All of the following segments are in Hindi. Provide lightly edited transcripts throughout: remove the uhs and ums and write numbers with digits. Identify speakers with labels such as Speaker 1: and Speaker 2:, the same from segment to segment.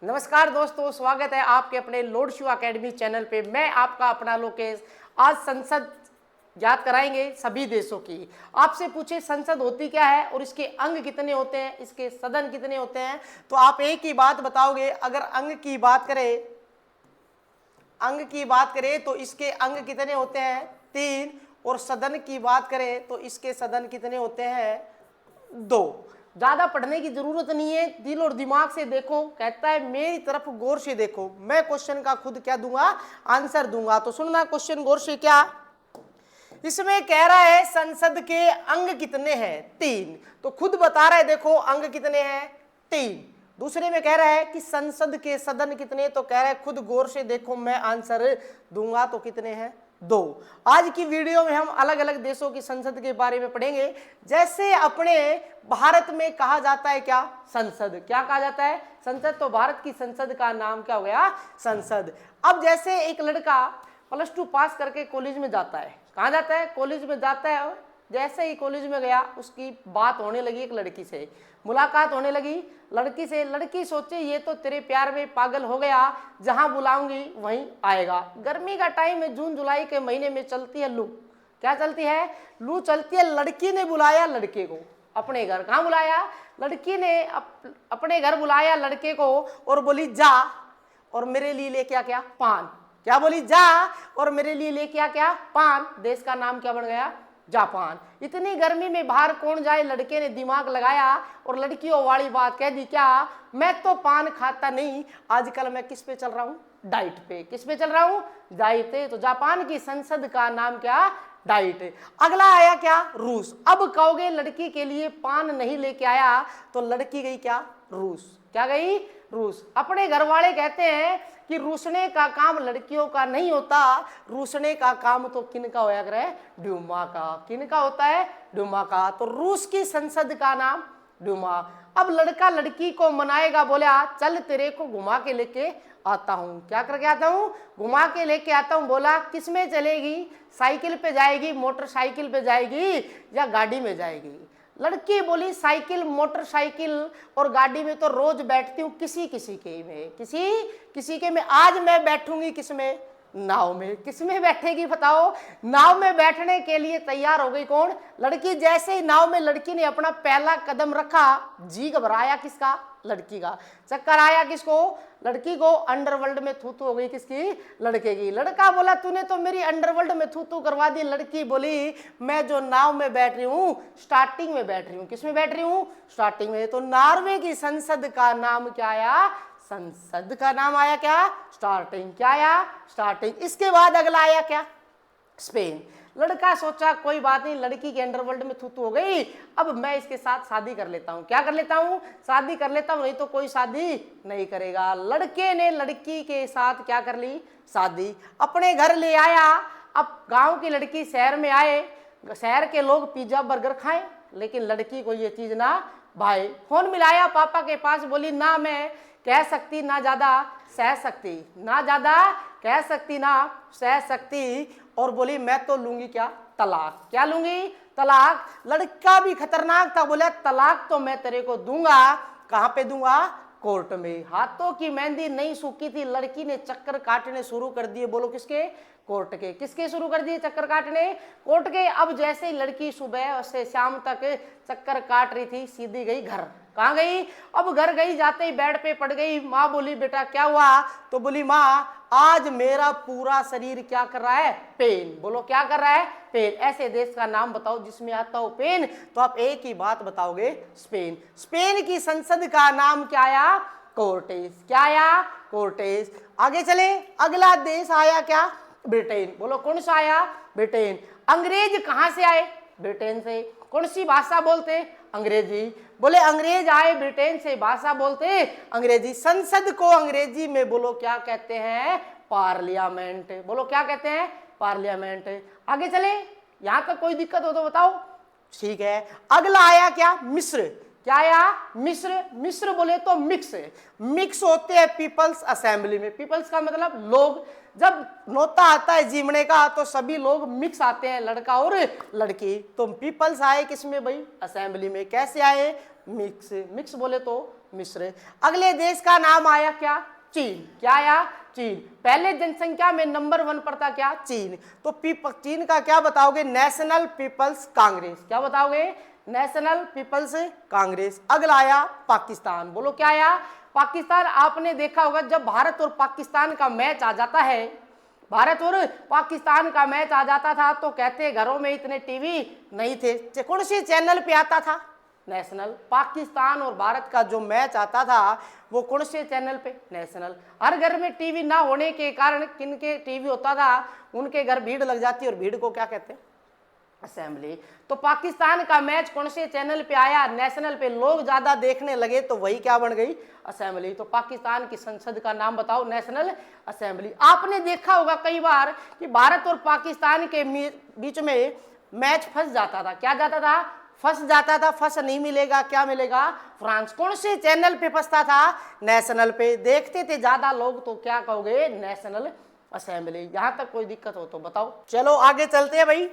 Speaker 1: नमस्कार दोस्तों, स्वागत है आपके अपने लॉर्ड शिव एकेडमी चैनल पे। मैं आपका अपना लोकेश। आज संसद याद कराएंगे सभी देशों की। आपसे पूछे संसद होती क्या है और इसके अंग कितने होते हैं, इसके सदन कितने होते हैं, तो आप एक ही बात बताओगे। अगर अंग की बात करें तो इसके अंग कितने होते हैं? 3। और सदन की बात करें तो इसके सदन कितने होते हैं? 2। ज्यादा पढ़ने की जरूरत नहीं है, दिल और दिमाग से देखो। कहता है मेरी तरफ गौर से देखो, मैं क्वेश्चन का खुद क्या दूंगा, आंसर दूंगा। तो सुनना क्वेश्चन गौर से। क्या इसमें कह रहा है संसद के अंग कितने हैं? 3। तो खुद बता रहा है, देखो अंग कितने हैं? 3। दूसरे में कह रहा है कि संसद के सदन कितने, तो कह रहा है खुद गौर से देखो, मैं आंसर दूंगा। तो कितने हैं? 2। आज की वीडियो में हम अलग अलग देशों की संसद के बारे में पढ़ेंगे। जैसे अपने भारत में कहा जाता है क्या? संसद। क्या कहा जाता है? संसद। तो भारत की संसद का नाम क्या हो गया? संसद। अब जैसे एक लड़का +2 पास करके कॉलेज में जाता है। कहाँ जाता है? कॉलेज में जाता है। जैसे ही कॉलेज में गया, उसकी बात होने लगी एक लड़की से, मुलाकात होने लगी लड़की से। लड़की सोचे ये तो तेरे प्यार में पागल हो गया, जहां बुलाऊंगी वहीं आएगा। गर्मी का टाइम है, जून जुलाई के महीने में चलती है लू। क्या चलती है? लू चलती है। लड़की ने बुलाया लड़के को अपने घर। कहाँ बुलाया? लड़की ने अपने घर बुलाया लड़के को और बोली जा और मेरे लिए ले क्या क्या? पान। क्या बोली? जा और मेरे लिए ले क्या क्या? पान। देश का नाम क्या बन गया? जापान। इतनी गर्मी में बाहर कौन जाए? लड़के ने दिमाग लगाया और लड़कियों वाली बात कह दी। क्या? मैं तो पान खाता नहीं, आजकल मैं किस पे चल रहा हूं? डाइट पे। किस पे चल रहा हूं? डाइट पे। तो जापान की संसद का नाम क्या? डाइट। अगला आया क्या? रूस। अब कहोगे लड़की के लिए पान नहीं लेके आया, तो लड़की गई क्या? रूस। क्या गई? रूस। अपने घर वाले कहते हैं कि रूसने का काम लड़कियों का नहीं होता, रूसने का काम तो किनका होया करे? ड्यूमा का। किनका होता है? ड्यूमा का। तो रूस की संसद का नाम ड्यूमा। अब लड़का लड़की को मनाएगा, बोला चल तेरे को घुमा के लेके आता हूं। क्या करके आता हूं? घुमा के लेके आता हूं। बोला किस में चलेगी? साइकिल पे जाएगी, मोटरसाइकिल पे जाएगी या गाड़ी में जाएगी? लड़की बोली साइकिल, मोटरसाइकिल और गाड़ी में तो रोज बैठती हूँ, किसी किसी के में, किसी किसी के में। आज मैं बैठूंगी किस में? नाव में। किस में बैठेगी बताओ? नाव में बैठने के लिए तैयार हो गई कौन? लड़की। जैसे ही नाव में लड़की ने अपना पहला कदम रखा, जी घबराया किसका? लड़की का। चक्कर आया किसको? लड़की को। अंडरवर्ल्ड में थूथू हो गई किसकी? लड़के की। लड़का बोला तूने तो मेरी अंडरवर्ल्ड में थूथू करवा दी। लड़की बोली मैं जो नाव में बैठ रही हूँ, स्टार्टिंग में बैठ रही हूँ। किस में बैठ रही हूँ? स्टार्टिंग में। तो नॉर्वे की संसद का नाम क्या आया? संसद का नाम आया क्या? स्टार्टिंग। क्या आया? स्टार्टिंग। इसके बाद अगला आया क्या? स्पेन। लड़का सोचा कोई बात नहीं, लड़की के अंडरवर्ल्ड में थूथू हो गई, अब मैं इसके साथ शादी कर लेता हूं। क्या कर लेता हूं? शादी कर लेता हूं, नहीं तो कोई शादी नहीं करेगा। लड़के ने लड़की के साथ क्या कर ली? शादी। अपने घर ले आया। अब गांव की लड़की शहर में आए, शहर के लोग पिज्जा बर्गर खाएं, लेकिन लड़की को ये चीज ना भाई। फोन मिलाया पापा के पास, बोली ना मैं कह सकती, ना ज्यादा सह सकती, ना ज्यादा कह सकती, ना सह सकती। और बोली मैं तो लूंगी क्या? तलाक। क्या लूंगी? तलाक। लड़का भी खतरनाक था, बोला तलाक तो मैं तेरे को दूंगा। कहां पे दूंगा? कोर्ट में। हाथों की मेहंदी नहीं सूखी थी, लड़की ने चक्कर काटने शुरू कर दिए। बोलो किसके? कोर्ट के। किसके शुरू कर दिए चक्कर काटने? कोर्ट के। अब जैसे ही लड़की सुबह से शाम तक चक्कर काट रही थी, सीधी गई घर। कहाँ गई? अब घर गई, जाते ही बेड पे पड़ गई। माँ बोली बेटा क्या हुआ? तो बोली माँ आज मेरा पूरा शरीर क्या कर रहा है? पेन। बोलो क्या कर रहा है? पेन। ऐसे देश का नाम बताओ जिसमें आता हो पेन। तो आप एक ही बात बताओगे, स्पेन। स्पेन की संसद का नाम क्या आया? कोर्टेस। क्या आया? कोर्टेस। आगे चले, अगला देश आया क्या? ब्रिटेन। बोलो कौन सा आया? ब्रिटेन। अंग्रेज कहां से आए? ब्रिटेन से। कौन सी भाषा बोलते? अंग्रेजी। बोले अंग्रेज आए ब्रिटेन से, भाषा बोलते अंग्रेजी। संसद को अंग्रेजी में बोलो क्या कहते हैं? पार्लियामेंट। बोलो क्या कहते हैं? पार्लियामेंट। आगे चले, यहां तक कोई दिक्कत हो तो बताओ। ठीक है। अगला आया क्या? मिस्र। क्या आया? मिस्र। मिस्र बोले तो मिक्स। मिक्स होते हैं पीपल्स असेंबली में। पीपल्स का मतलब लोग। जब नोता आता है जीवने का तो सभी लोग मिक्स आते हैं, लड़का और लड़की। तो पीपल्स आए किसमें भाई? असेंबली में। कैसे आए? मिक्स। मिक्स बोले तो मिस्र। अगले देश का नाम आया क्या? चीन। क्या आया? चीन। पहले जनसंख्या में नंबर 1 पर था क्या? चीन। तो चीन का क्या बताओगे? National people's congress. क्या बताओगे? National people's congress. अगला आया पाकिस्तान। बोलो क्या आया? पाकिस्तान। आपने देखा होगा जब भारत और पाकिस्तान का मैच आ जाता है, भारत और पाकिस्तान का मैच आ जाता था तो कहते घरों में इतने टीवी नहीं थे। कौन सी चैनल पे आता था? नेशनल। पाकिस्तान और भारत का जो मैच आता था वो कौन से चैनल पे? नेशनल। हर घर में टीवी ना होने के कारण किनके टीवी होता था उनके घर भीड़ लग जाती, और भीड़ को क्या कहते हैं? असेंबली। तो पाकिस्तान का मैच कौन से चैनल पे आया? नेशनल पे। लोग ज्यादा देखने लगे तो वही क्या बन गई? असेंबली। तो पाकिस्तान की संसद का नाम बताओ? National assembly. आपने देखा होगा कई बार कि भारत और पाकिस्तान के बीच में मैच फंस जाता था। क्या जाता था? फंस जाता था। फंस नहीं मिलेगा, क्या मिलेगा? फ्रांस। कौन से चैनल पे फंसता था? नेशनल पे। देखते थे ज्यादा लोग तो क्या कहोगे? National assembly. यहां तक कोई दिक्कत हो तो बताओ। चलो आगे चलते हैं भाई।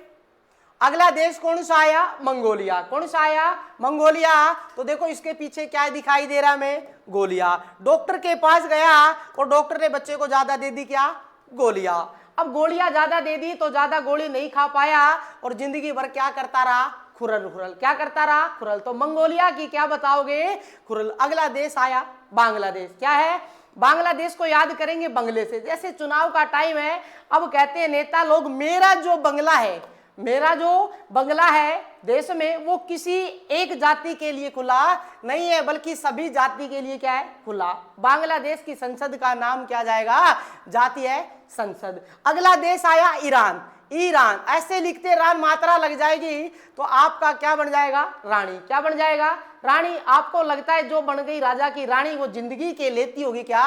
Speaker 1: अगला देश कौन सा आया? मंगोलिया। कौन सा आया? मंगोलिया। तो देखो इसके पीछे क्या दिखाई दे रहा है? गोलियां। डॉक्टर के पास गया और डॉक्टर ने बच्चे को ज्यादा दे दी क्या? गोलियां। अब गोलियां ज्यादा दे दी तो ज्यादा गोली नहीं खा पाया और जिंदगी भर क्या करता रहा? खुरल खुरल। क्या करता रहा? खुरल। तो मंगोलिया की क्या बताओगे? खुरल। अगला देश आया बांग्लादेश। क्या है? बांग्लादेश को याद करेंगे बंगले से। जैसे चुनाव का टाइम है, अब कहते हैं नेता लोग मेरा जो बंगला है, मेरा जो बंगला है देश में वो किसी एक जाति के लिए खुला नहीं है बल्कि सभी जाति के लिए क्या है? खुला। बांग्लादेश की संसद का नाम क्या जाएगा? जाती है संसद। अगला देश आया ईरान। ईरान। ऐसे लिखते रान मात्रा लग जाएगी तो आपका क्या बन जाएगा? रानी। क्या बन जाएगा? रानी। आपको लगता है जो बन गई राजा की रानी वो जिंदगी के लेती होगी क्या?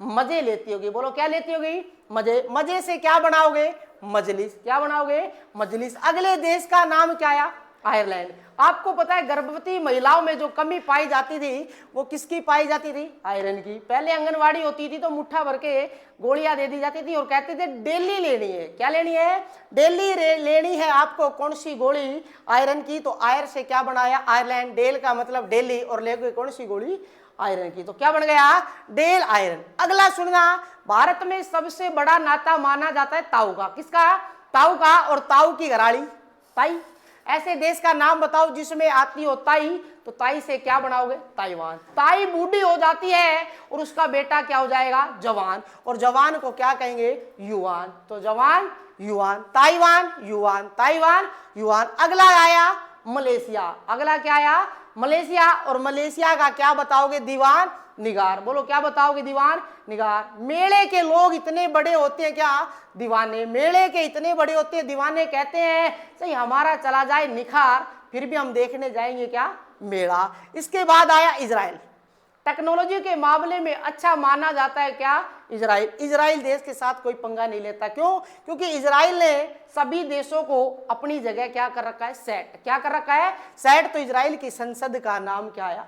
Speaker 1: मजे लेती होगी। बोलो क्या लेती होगी? मजे। मजे से क्या बनाओगे? मजलिस। क्या बनाओगे? मजलिस। अगले देश का नाम क्या आया? आयरलैंड। आपको पता है गर्भवती महिलाओं में जो कमी पाई जाती थी वो किसकी पाई जाती थी? आयरन की। पहले आंगनवाड़ी होती थी तो मुट्ठा भर के गोलियां दे दी जाती थी और कहते थे डेली लेनी है। क्या लेनी है? डेली लेनी है आपको। कौन सी गोली? आयरन की। तो आयर से क्या बनाया? आयरलैंड। डेल का मतलब डेली और लेके कौन सी गोली? आयरन की। तो क्या बन गया? डेल आयरन। अगला सुनना, भारत में सबसे बड़ा नाता माना जाता है ताऊ का। किसका? ताऊ का। और ताऊ की घराड़ी ताई। ऐसे देश का नाम बताओ जिसमें आती हो ताई। तो ताई से क्या बनाओगे? ताइवान। ताई बूढ़ी हो जाती है और उसका बेटा क्या हो जाएगा? जवान। और जवान को क्या कहेंगे? युवान। तो जवान युवान। ताइवान युवान। ताइवान युवान। अगला आया मलेशिया। अगला क्या आया? मलेशिया। और मलेशिया का क्या बताओगे? दीवान निगार। बोलो क्या बताओगे? दीवान निगार। मेले के लोग इतने बड़े होते हैं क्या? दीवाने। मेले के इतने बड़े होते हैं दीवाने। कहते हैं सही हमारा चला जाए निखार फिर भी हम देखने जाएंगे क्या? मेला। इसके बाद आया इजराइल। टेक्नोलॉजी के मामले में अच्छा माना जाता है क्या? इजराइल। इजराइल देश के साथ कोई पंगा नहीं लेता। क्यों? क्योंकि इजराइल ने सभी देशों को अपनी जगह क्या कर रखा है? सेट। क्या कर रखा है? सेट। तो इजराइल की संसद का नाम क्या आया?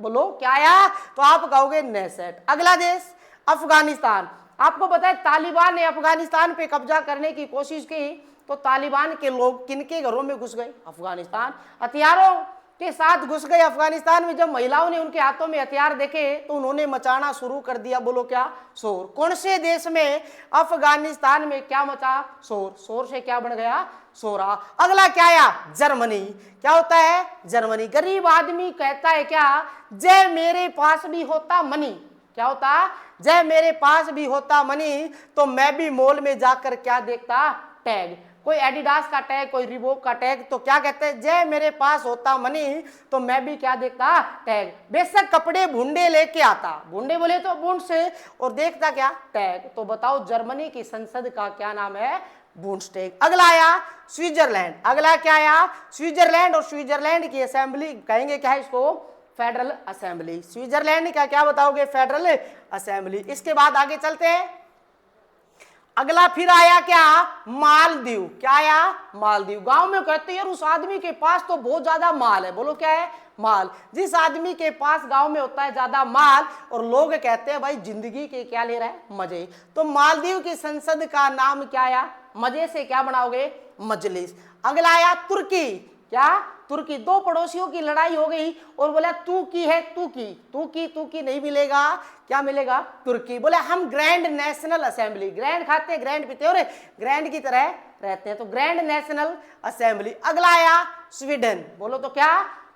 Speaker 1: बोलो क्या आया? तो आप कहोगे नेसेट। अगला देश अफगानिस्तान। आपको पता है तालिबान ने अफगानिस्तान पे कब्जा करने की कोशिश की तो तालिबान के लोग किनके घरों में घुस गए? अफगानिस्तान। हथियारों के साथ घुस गए अफगानिस्तान में। जब महिलाओं ने उनके हाथों में हथियार देखे तो उन्होंने मचाना शुरू कर दिया। बोलो क्या? शोर। कौन से देश में? अफगानिस्तान में। क्या मचा? शोर। शोर से क्या बन गया? शोरा। अगला क्या आया? जर्मनी। क्या होता है? जर्मनी। गरीब आदमी कहता है क्या? जय मेरे पास भी होता मनी। क्या होता? जय मेरे पास भी होता मनी तो मैं भी मॉल में जाकर क्या देखता? टैग। कोई एडिडास का टैग, कोई रिबॉक का टैग। तो क्या कहते हैं? जय मेरे पास होता मनी तो मैं भी क्या देखता? टैग। बेशक कपड़े भुंडे लेके आता, भुंडे बोले तो बूंड से, और देखता क्या? टैग। तो बताओ जर्मनी की संसद का क्या नाम है? बूंडस्टैग। अगला आया स्विट्जरलैंड। अगला क्या आया? स्विट्जरलैंड। और स्विट्जरलैंड की असेंबली कहेंगे क्या है इसको? Federal assembly. स्विट्जरलैंड का क्या बताओगे? Federal assembly. इसके बाद आगे चलते हैं। अगला फिर आया क्या? मालदीव। क्या आया? मालदीव। गांव में कहते हैं यार उस आदमी के पास तो बहुत ज्यादा माल है। बोलो क्या है? माल। जिस आदमी के पास गांव में होता है ज्यादा माल और लोग कहते हैं भाई जिंदगी के क्या ले रहा है? मजे। तो मालदीव की संसद का नाम क्या आया? मजे से क्या बनाओगे? मजलिस। अगला आया तुर्की। क्या? तुर्की। दो पड़ोसियों की लड़ाई हो गई और बोला तू की है तू की नहीं मिलेगा, क्या मिलेगा? तुर्की। बोले हम ग्रैंड नेशनल असेंबली, ग्रैंड खाते हैं, ग्रैंड पीते हैं और ग्रैंड की तरह रहते हैं, तो ग्रैंड नेशनल असेंबली। अगला आया स्वीडन। बोलो तो क्या?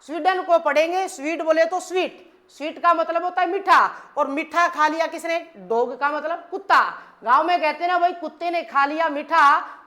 Speaker 1: स्वीडन को पढ़ेंगे। स्वीट बोले तो स्वीट, स्वीट का मतलब होता है मीठा, और मीठा खा लिया किसने? डॉग का मतलब कुत्ता। गांव में कहते हैं ना भाई, कुत्ते ने खा लिया मीठा,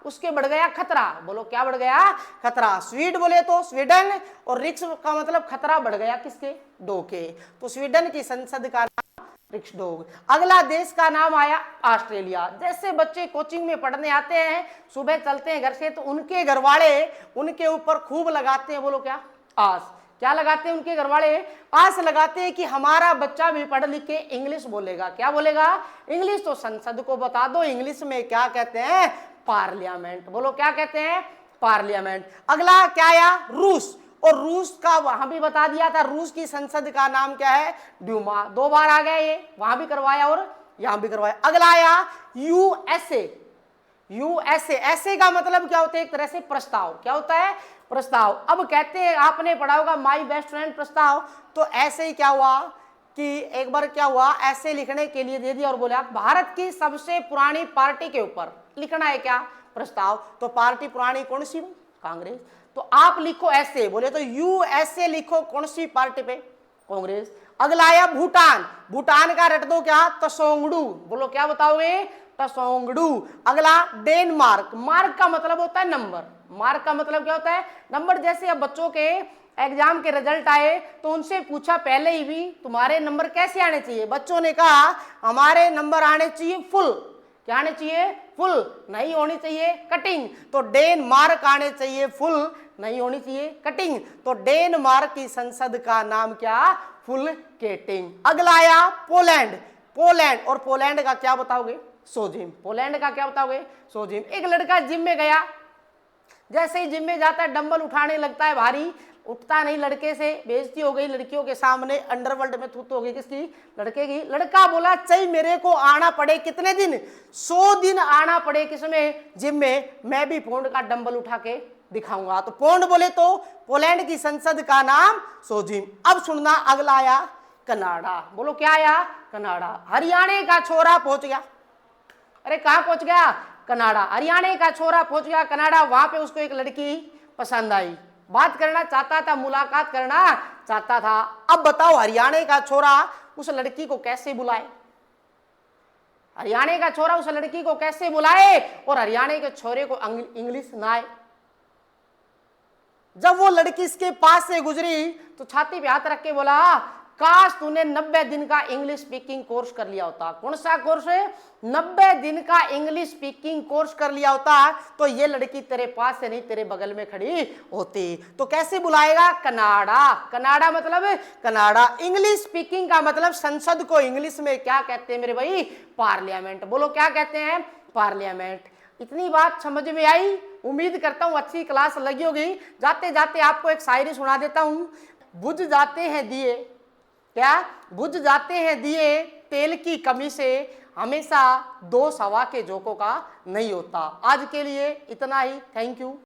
Speaker 1: उसके बढ़ गया खतरा। बोलो क्या बढ़ गया? खतरा। स्वीट बोले तो स्वीडन, और रिक्स का मतलब खतरा बढ़ गया किसके? डॉग के। तो स्वीडन की संसद का नाम रिक्स डॉग। अगला देश का नाम आया ऑस्ट्रेलिया। जैसे बच्चे कोचिंग में पढ़ने आते हैं, सुबह चलते हैं घर से, तो उनके घर वाले उनके ऊपर खूब लगाते हैं, बोलो क्या? आस। क्या लगाते हैं उनके घर वाले? आस लगाते हैं कि हमारा बच्चा भी पढ़ लिख के इंग्लिश बोलेगा। क्या बोलेगा? इंग्लिश। तो संसद को बता दो इंग्लिश में क्या कहते हैं? पार्लियामेंट। बोलो क्या कहते हैं? पार्लियामेंट। अगला क्या आया? रूस। और रूस का वहां भी बता दिया था, रूस की संसद का नाम क्या है? ड्यूमा। 2 बार आ गया ये, वहां भी करवाया और यहां भी करवाया। अगला आया यूएसए। यूएसए, ऐसे का मतलब क्या होता है? एक तरह से प्रस्ताव। क्या होता है? प्रस्ताव। अब कहते हैं, आपने पढ़ा होगा माई बेस्ट फ्रेंड प्रस्ताव, तो ऐसे ही क्या हुआ कि एक बार क्या हुआ, ऐसे लिखने के लिए दे दिया और बोला भारत की सबसे पुरानी पार्टी के ऊपर लिखना है क्या? प्रस्ताव। तो पार्टी पुरानी कौन सी? कांग्रेस। तो आप लिखो ऐसे, बोले तो यूएसए लिखो, कौन सी पार्टी पे? कांग्रेस। अगला आया भूटान। भूटान का रट दो क्या? तसोंगडू। बोलो क्या बताओगे? तसोंगडू। अगला डेनमार्क। मार्क का मतलब होता है नंबर, मार्क का मतलब क्या होता है? नंबर। जैसे अब बच्चों के एग्जाम के रिजल्ट आए तो उनसे पूछा पहले ही भी तुम्हारे नंबर कैसे आने चाहिए? बच्चों ने कहा हमारे नंबर आने चाहिए फुल। क्या आने चाहिए? फुल, नहीं होनी चाहिए कटिंग। तो डेनमार्क आने चाहिए फुल, नहीं होनी चाहिए कटिंग। तो डेनमार्क की संसद का नाम क्या? फुल केटिंग। अगला आया पोलैंड। पोलैंड, और पोलैंड का क्या बताओगे? सोजिम। पोलैंड का क्या बताओगे? सोजिम। एक लड़का जिम में गया, जैसे ही जिम में जाता है डंबल उठाने लगता है भारी, उठता नहीं, लड़के से बेइज्जती हो गई, लड़कियों के सामने अंडरवर्ल्ड में थूत हो गई। किसकी? लड़के की। लड़का बोला चाहिए मेरे को आना पड़े कितने दिन? 100 दिन आना पड़े किसमें? जिम में, मैं भी पौंड का डंबल उठा के दिखाऊंगा। तो पौंड बोले तो पोलैंड की संसद का नाम सोजिम। अब सुनना, अगला आया कनाडा। बोलो क्या आया? कनाडा। हरियाणा का छोरा पहुंच गया। अरे कहां पहुंच गया? कनाडा। हरियाणा का छोरा पहुंच गया कनाडा। वहां पे उसको एक लड़की पसंद आई, बात करना चाहता था, मुलाकात करना चाहता था। अब बताओ हरियाणा का छोरा उस लड़की को कैसे बुलाए? हरियाणा का छोरा उस लड़की को कैसे बुलाए और हरियाणा के छोरे को इंग्लिश ना आए? जब वो लड़की इसके पास से गुजरी तो छाती पे हाथ रख के बोला काश तूने 90 दिन का इंग्लिश स्पीकिंग कोर्स कर लिया होता। कौन सा कोर्स है? 90 दिन का इंग्लिश स्पीकिंग कोर्स कर लिया होता तो ये लड़की तेरे पास से नहीं तेरे बगल में खड़ी होती। तो कैसे बुलाएगा? कनाडा। कनाडा मतलब कनाडा। इंग्लिश स्पीकिंग का मतलब संसद को इंग्लिश में क्या कहते हैं मेरे भाई? पार्लियामेंट। बोलो क्या कहते हैं? पार्लियामेंट। इतनी बात समझ में आई? उम्मीद करता हूं अच्छी क्लास लगी होगी। जाते जाते आपको एक शायरी सुना देता हूं। बुझ जाते हैं दिए, क्या? बुझ जाते हैं दिए तेल की कमी से, हमेशा दोष हवा के झोंकों का नहीं होता। आज के लिए इतना ही। Thank you.